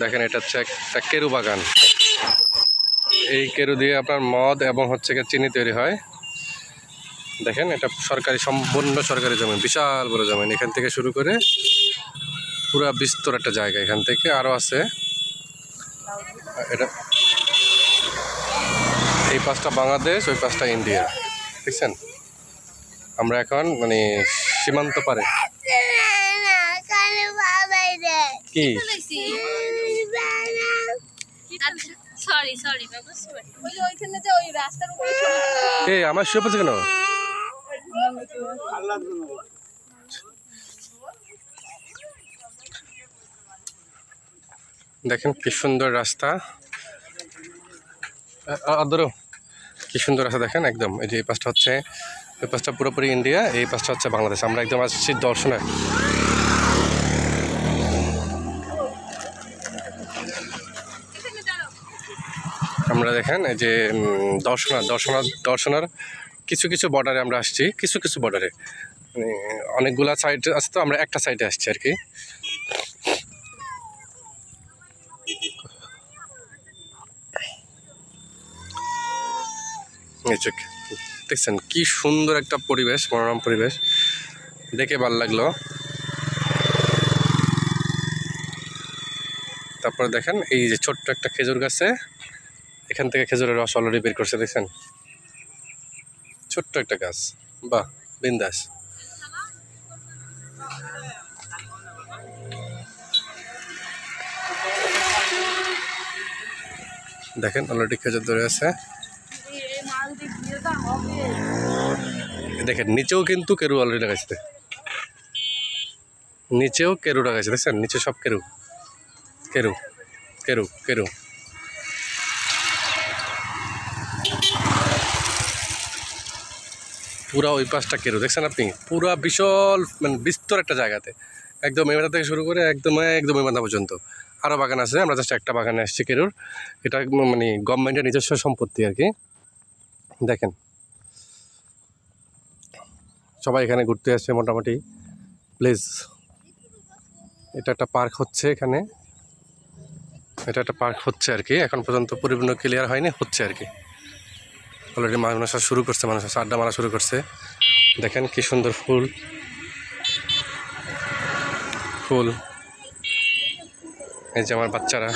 দেখেন এটা হচ্ছে একটা কেরু বাগান। এই কেরু দিয়ে আপনার মদ এবং হচ্ছে চিনি তৈরি হয়। দেখেন এটা সরকারি, সম্পূর্ণ সরকারি জমি, বিশাল বড় জমি। এখান থেকে শুরু করে পুরা বিস্তর একটা জায়গা, এখান থেকে আরও আছে। এটা এই পাশটা বাংলাদেশ, ওই পাশটা ইন্ডিয়া, দেখছেন? আমরা এখন মানে সীমান্ত পারে। কি আমার শুয়ে পড়ছে কেন? দেখেন কি সুন্দর রাস্তা, ধরো কি সুন্দর রাস্তা দেখেন একদম। এই যে এই পাশটা হচ্ছে, এই পাশটা পুরোপুরি ইন্ডিয়া, এই পাশটা হচ্ছে বাংলাদেশ। আমরা একদম আসছি দর্শনে। আমরা দেখেন এই যে দর্শনার কিছু কিছু বর্ডারে আমরা আসছি, কিছু কিছু বর্ডারে, মানে অনেকগুলা সাইড আছে, তো আমরা একটা সাইডে আসছি আর কি। দেখছেন কি সুন্দর একটা পরিবেশ, মনোরম পরিবেশ, দেখে ভালো লাগলো। তারপরে দেখেন এই যে ছোট্ট একটা খেজুর গাছে, এখান থেকে খেজুরের রস অলরেডি বের করছে, দেখছেন? ছোট্ট একটা গাছ, বাহ, বিন্দাস। দেখেন অলরেডি খেজুর ধরে আছে। দেখেন নিচেও কিন্তু কেরু অলরেডি লাগাইছে, নিচেও কেরু লাগাইছে, দেখছেন? নিচে সব কেরু কেরু কেরু কেরু। পুরা ওই পাশটা কেরু, দেখছেন আপনি? পুরা বিশাল মানে বিস্তর একটা জায়গাতে, একদম এই মাথা থেকে শুরু করে একদম একদম এই মাথা পর্যন্ত আরও বাগান আছে। আমরা জাস্ট একটা বাগানে আসছি কেরুর। এটা মানে গভর্নমেন্টের নিজস্ব সম্পত্তি আর কি। দেখেন সবাই এখানে ঘুরতে আসছে মোটামুটি। প্লিজ, এটা একটা পার্ক হচ্ছে এখানে, এটা একটা পার্ক হচ্ছে আর কি। এখন পর্যন্ত পরিপূর্ণ ক্লিয়ার হয়নি, হচ্ছে আর কি। অলরেডি মানুষ আসা শুরু করছে, মানুষ আসা আড্ডা মারা শুরু করছে। দেখেন কি সুন্দর ফুল ফুল। এই যে আমার বাচ্চারা